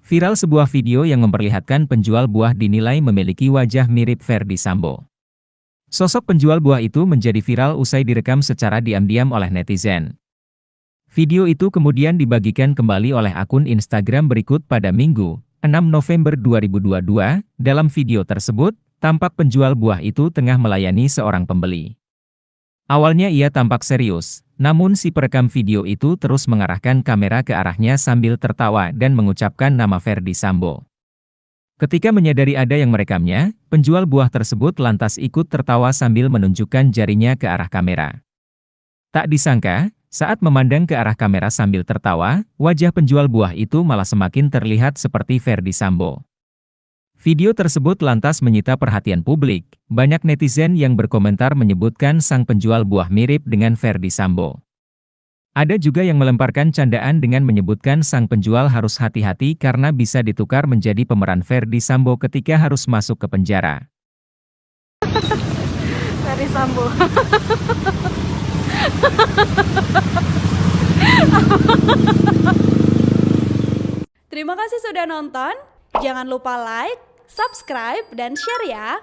Viral sebuah video yang memperlihatkan penjual buah dinilai memiliki wajah mirip Ferdy Sambo. Sosok penjual buah itu menjadi viral usai direkam secara diam-diam oleh netizen. Video itu kemudian dibagikan kembali oleh akun Instagram berikut pada Minggu, 6 November 2022. Dalam video tersebut, tampak penjual buah itu tengah melayani seorang pembeli. Awalnya ia tampak serius, namun si perekam video itu terus mengarahkan kamera ke arahnya sambil tertawa dan mengucapkan nama Ferdy Sambo. Ketika menyadari ada yang merekamnya, penjual buah tersebut lantas ikut tertawa sambil menunjukkan jarinya ke arah kamera. Tak disangka, saat memandang ke arah kamera sambil tertawa, wajah penjual buah itu malah semakin terlihat seperti Ferdy Sambo. Video tersebut lantas menyita perhatian publik. Banyak netizen yang berkomentar menyebutkan sang penjual buah mirip dengan Ferdy Sambo. Ada juga yang melemparkan candaan dengan menyebutkan sang penjual harus hati-hati karena bisa ditukar menjadi pemeran Ferdy Sambo ketika harus masuk ke penjara. Ferdy Sambo. Terima kasih sudah nonton. Jangan lupa like, subscribe, dan share ya.